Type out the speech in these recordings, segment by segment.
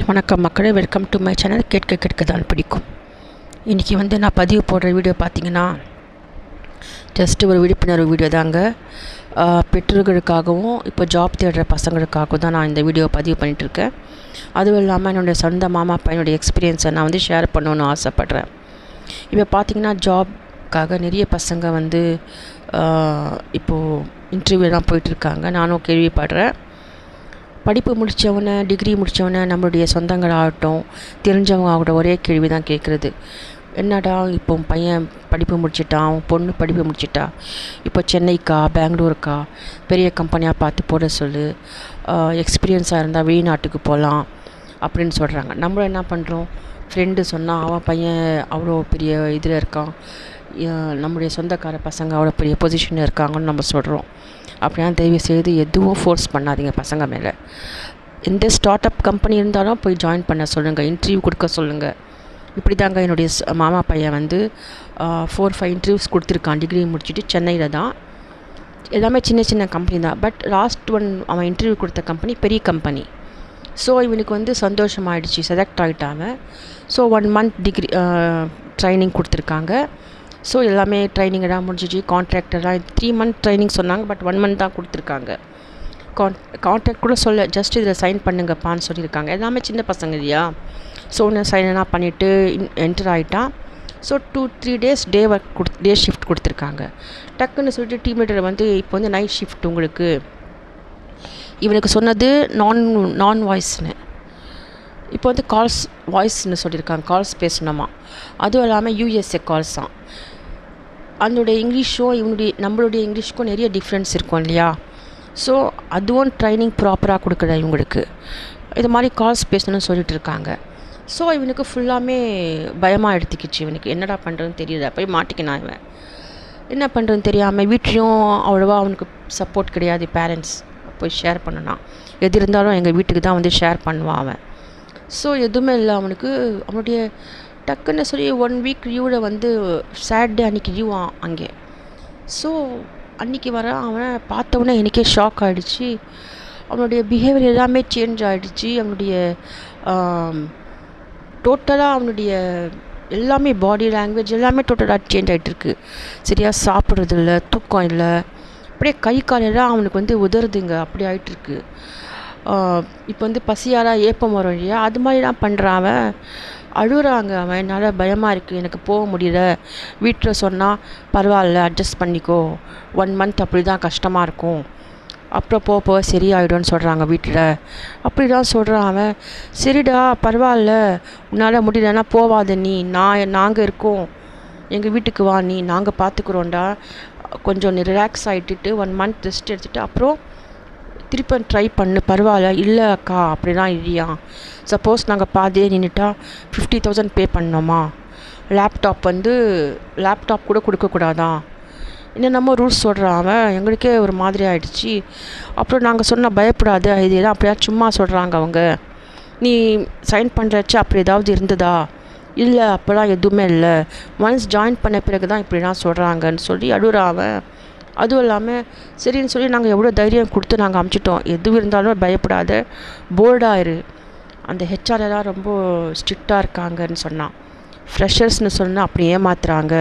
வணக்கம் மக்களே, welcome to my channel. கேட்க தான் பிடிக்கும். இன்றைக்கி நான் பதிவு போடுற வீடியோ பார்த்திங்கன்னா ஜஸ்ட்டு ஒரு விழிப்புணர்வு வீடியோ தாங்க. பெற்றோர்களுக்காகவும் இப்போ ஜாப் தேடுற பசங்களுக்காகவும் தான் நான் இந்த வீடியோ பதிவு பண்ணிகிட்ருக்கேன். அதுவும் இல்லாமல் என்னுடைய சொந்த மாமா பையனுடைய எக்ஸ்பீரியன்ஸை நான் ஷேர் பண்ணணுன்னு ஆசைப்பட்றேன். இப்போ பார்த்திங்கன்னா ஜாப்க்காக நிறைய பசங்க இப்போது இன்டர்வியூலாம் போயிட்டுருக்காங்க. நானும் கேள்விப்படுறேன். படிப்பு முடித்தவனை, டிகிரி முடித்தவனை நம்மளுடைய சொந்தங்களாகட்டும், தெரிஞ்சவங்க ஆகட்டும், ஒரே கேள்வி தான் கேட்குறது. என்னடா இப்போ பையன் படிப்பு முடிச்சிட்டான், பொண்ணு படிப்பு முடிச்சிட்டா, இப்போ சென்னைக்கா பெங்களூருக்கா பெரிய கம்பெனியாக பார்த்து போட சொல்லு, எக்ஸ்பீரியன்ஸாக இருந்தால் வெளிநாட்டுக்கு போகலாம் அப்படின்னு சொல்கிறாங்க. நம்மளும் என்ன பண்ணுறோம், ஃப்ரெண்டு சொன்னால் அவன் பையன் அவ்வளோ பெரிய இதில் இருக்கான், நம்முடைய சொந்தக்கார பசங்க அவ்வளோ பெரிய பொசிஷனில் இருக்காங்கன்னு நம்ம சொல்கிறோம். அப்படின்னா தயவு செய்து எதுவும் ஃபோர்ஸ் பண்ணாதீங்க பசங்க மேலே. எந்த ஸ்டார்ட் அப் கம்பெனி இருந்தாலும் போய் ஜாயின் பண்ண சொல்லுங்கள், இன்டர்வியூ கொடுக்க சொல்லுங்கள். இப்படி தாங்க என்னுடைய மாமா பையன் 4-5 இன்டர்வியூஸ் கொடுத்துருக்கான். டிகிரி முடிச்சுட்டு சென்னையில் தான். எல்லாமே சின்ன சின்ன கம்பெனி தான். பட் லாஸ்ட் அவன் இன்டர்வியூ கொடுத்த கம்பெனி பெரிய கம்பெனி. ஸோ இவனுக்கு சந்தோஷமாயிடுச்சு, செலக்ட் ஆகிட்டாங்க. ஸோ 1 month டிகிரி ட்ரைனிங் கொடுத்துருக்காங்க. ஸோ எல்லாமே ட்ரைனிங்கெல்லாம் முடிஞ்சிச்சு. கான்ட்ராக்டெல்லாம் 3 month ட்ரைனிங் சொன்னாங்க. பட் 1 month தான் கொடுத்துருக்காங்க. கான்ட்ராக்ட் கூட சொல்ல, ஜஸ்ட் இதில் சைன் பண்ணுங்கப்பான்னு சொல்லியிருக்காங்க. எல்லாமே சின்ன பசங்க இல்லையா. ஸோ ஒன்று சைனெல்லாம் பண்ணிவிட்டு என்டர் ஆகிட்டான். ஸோ 2-3 days டே ஷிஃப்ட் கொடுத்துருக்காங்க. டக்குன்னு சொல்லிட்டு டீம் லீடர் இப்போ நைட் ஷிஃப்ட் உங்களுக்கு. இவனுக்கு சொன்னது நான் வாய்ஸ்னு. இப்போ கால்ஸ் வாய்ஸ்ன்னு சொல்லியிருக்காங்க, கால்ஸ் பேசணுமா. அதுவும் இல்லாமல் USA கால்ஸ் தான். அதனுடைய இங்கிலீஷும் நம்மளுடைய இங்கிலீஷ்க்கும் நிறைய டிஃப்ரென்ஸ் இருக்கும் இல்லையா. ஸோ அதுவும் ட்ரைனிங் ப்ராப்பராக கொடுக்குற இவங்களுக்கு. இது மாதிரி கால்ஸ் பேசணும்னு சொல்லிட்டு இருக்காங்க. ஸோ இவனுக்கு ஃபுல்லாமே பயமாக எடுத்துக்கிச்சு. இவனுக்கு என்னடா பண்ணுறதுன்னு தெரியல. போய் மாட்டிக்கினான். இவன் என்ன பண்ணுறதுன்னு தெரியாமல், வீட்லேயும் அவ்வளோவா அவனுக்கு சப்போர்ட் கிடையாது. பேரண்ட்ஸ் போய் ஷேர் பண்ணனான். எது இருந்தாலும் எங்கள் வீட்டுக்கு தான் ஷேர் பண்ணுவான் அவன். ஸோ எதுவுமே இல்லை அவனுக்கு. அவனுடைய டக்குன்னு சொல்லி 1 week லீவில் சாட்டர்டே அன்றைக்கி லீவான் அங்கே. ஸோ அன்றைக்கி அவனை பார்த்தவொடனே எனக்கே ஷாக் ஆகிடுச்சு. அவனுடைய பிஹேவியர் எல்லாமே சேஞ்ச் ஆகிடுச்சு. அவனுடைய டோட்டலாக அவனுடைய எல்லாமே பாடி லாங்குவேஜ் எல்லாமே டோட்டலாக சேஞ்ச் ஆகிட்டுருக்கு. சரியாக சாப்பிட்றது இல்லை, தூக்கம் இல்லை, அப்படியே கை காலெல்லாம் அவனுக்கு உதறுதுங்க. அப்படி ஆகிட்டுருக்கு. இப்போ பசியாரா ஏப்பம் வரும் இல்லையா, அது மாதிரிலாம் பண்ணுறான் அவன். அழுகுறாங்க அவன். என்னால் பயமாக இருக்குது, எனக்கு போக முடியல. வீட்டில் சொன்னால் பரவாயில்ல அட்ஜஸ்ட் பண்ணிக்கோ, 1 month அப்படி தான் கஷ்டமாக இருக்கும், அப்புறம் போக சரியாயிடும்னு சொல்கிறாங்க வீட்டில். அப்படி தான் சொல்கிறான் அவன். சரிடா பரவாயில்ல, உன்னால் முடியலன்னா போவாத நீ, நாங்கள் இருக்கோம், எங்கள் வீட்டுக்கு வா நீ, நாங்கள் பார்த்துக்குறோண்டா. கொஞ்சம் ரிலாக்ஸ் ஆகிட்டுட்டு 1 month ரெஸ்ட் எடுத்துகிட்டு அப்புறம் திருப்பி ட்ரை பண்ணு, பரவாயில்ல. இல்லை அக்கா அப்படிலாம் இல்லையா, சப்போஸ் நாங்கள் பாதியே நின்றுட்டா 50,000 பே பண்ணோமா, லேப்டாப் கூட கொடுக்கக்கூடாதான், என்னென்னமோ ரூல்ஸ் சொல்கிறான் அவன். எங்களுக்கே ஒரு மாதிரி ஆகிடுச்சி. அப்புறம் நாங்கள் சொன்னால் பயப்படாது, இது எல்லாம் அப்படியா சும்மா சொல்கிறாங்க அவங்க, நீ சைன் பண்ணுறச்சு அப்படி ஏதாவது இருந்ததா, இல்லை அப்போலாம் எதுவுமே இல்லை, ஒன்ஸ் ஜாயின் பண்ண பிறகு தான் இப்படிலாம் சொல்கிறாங்கன்னு சொல்லி அழுகுறான் அவன். அதுவும் இல்லாமல் சரின்னு சொல்லி நாங்கள் எவ்வளோ தைரியம் கொடுத்து நாங்கள் அமுச்சிட்டோம். எது இருந்தாலும் பயப்படாத, போல்டாக இரு. அந்த ஹெச்ஆர்லாம் ரொம்ப ஸ்ட்ரிக்டாக இருக்காங்கன்னு சொன்னான். ஃப்ரெஷர்ஸ்னு சொன்னால் அப்படி ஏமாத்துறாங்க,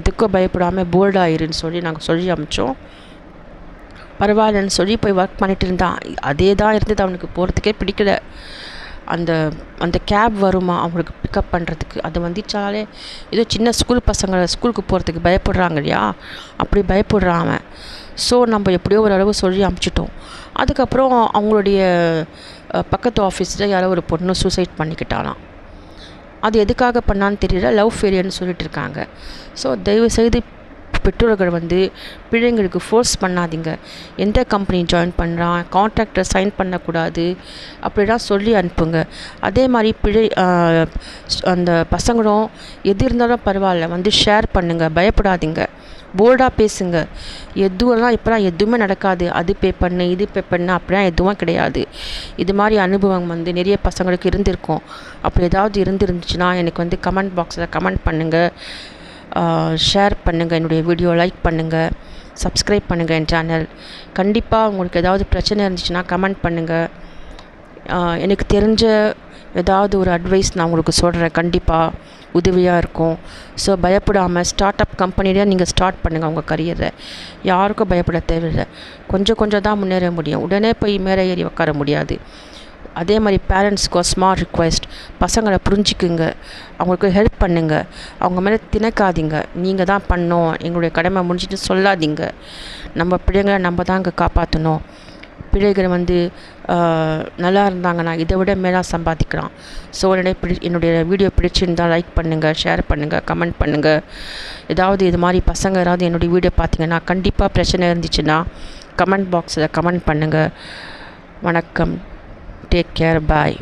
எதுக்கும் பயப்படாமல் போல்டாக இருன்னு சொல்லி நாங்கள் சொல்லி அமுச்சோம். பரவாயில்லன்னு சொல்லி போய் ஒர்க் பண்ணிட்டு இருந்தான். அதே தான் இருந்தது. அவனுக்கு போகிறதுக்கே பிடிக்கல. அந்த கேப் வருமா அவங்களுக்கு பிக்கப் பண்ணுறதுக்கு, அது வந்துச்சாலே ஏதோ சின்ன ஸ்கூலுக்கு போகிறதுக்கு பயப்படுறாங்க இல்லையா, அப்படி பயப்படுறான் அவன். ஸோ நம்ம எப்படியோ ஒரு அளவு சொல்லி அமுச்சிட்டோம். அதுக்கப்புறம் அவங்களுடைய பக்கத்து ஆஃபீஸில் யாரோ ஒரு பொண்ணு சூசைட் பண்ணிக்கிட்டாலாம். அது எதுக்காக பண்ணான்னு தெரியல, லவ் ஃபெயிலியர்னு சொல்லிட்டு இருக்காங்க. ஸோ தயவுசெய்து பெற்றோர்கள் பிள்ளைங்களுக்கு ஃபோர்ஸ் பண்ணாதீங்க. எந்த கம்பெனி ஜாயின் பண்ணுறான், கான்ட்ராக்டர் சைன் பண்ணக்கூடாது அப்படிலாம் சொல்லி அனுப்புங்க. அதே மாதிரி அந்த பசங்களும் எது இருந்தாலும் பரவாயில்ல ஷேர் பண்ணுங்கள், பயப்படாதீங்க, போல்டாக பேசுங்க. இப்போலாம் எதுவுமே நடக்காது, அது பே பண்ணு இது பே பண்ணு அப்படிலாம் எதுவும் கிடையாது. இது மாதிரி அனுபவம் நிறைய பசங்களுக்கு இருந்திருக்கும். அப்படி ஏதாவது இருந்துருந்துச்சுன்னா எனக்கு கமெண்ட் பாக்ஸில் கமெண்ட் பண்ணுங்கள், ஷேர் பண்ணுங்கள், என்னுடைய வீடியோ லைக் பண்ணுங்கள், சப்ஸ்கிரைப் பண்ணுங்கள் என் சேனல். கண்டிப்பாக உங்களுக்கு ஏதாவது பிரச்சனை இருந்துச்சுன்னா கமெண்ட் பண்ணுங்கள். எனக்கு தெரிஞ்ச ஏதாவது ஒரு அட்வைஸ் நான் உங்களுக்கு சொல்கிறேன், கண்டிப்பாக உதவியாக இருக்கும். ஸோ பயப்படாமல் ஸ்டார்ட் அப் கம்பெனியில் நீங்கள் ஸ்டார்ட் பண்ணுங்கள் உங்கள் கரியரை. யாருக்கும் பயப்பட தேவையில்லை. கொஞ்சம் கொஞ்சம் தான் முன்னேற முடியும். உடனே போய் மேலே ஏறி உட்கார முடியாது. அதே மாதிரி பேரண்ட்ஸ்க்கு ஸ்மார்ட் ரிக்வெஸ்ட், பசங்களை புரிஞ்சுக்குங்க, அவங்களுக்கு ஹெல்ப் பண்ணுங்கள், அவங்க மேலே திணக்காதீங்க. நீங்கள் தான் பண்ணோம், எங்களுடைய கடமை முடிஞ்சிட்டு சொல்லாதீங்க. நம்ம பிள்ளைங்களை நம்ம தான் இங்கே காப்பாற்றணும். பிள்ளைகள் நல்லா இருந்தாங்கன்னா இதை விட மேலே சம்பாதிக்கலாம். ஸோ என்னுடைய வீடியோ பிடிச்சிருந்தால் லைக் பண்ணுங்கள், ஷேர் பண்ணுங்கள், கமெண்ட் பண்ணுங்கள். ஏதாவது இது மாதிரி பசங்க ஏதாவது என்னுடைய வீடியோ பார்த்தீங்கன்னா கண்டிப்பாக பிரச்சனை இருந்துச்சுன்னா கமெண்ட் பாக்ஸில் கமெண்ட் பண்ணுங்கள். வணக்கம். Take care. பாய்.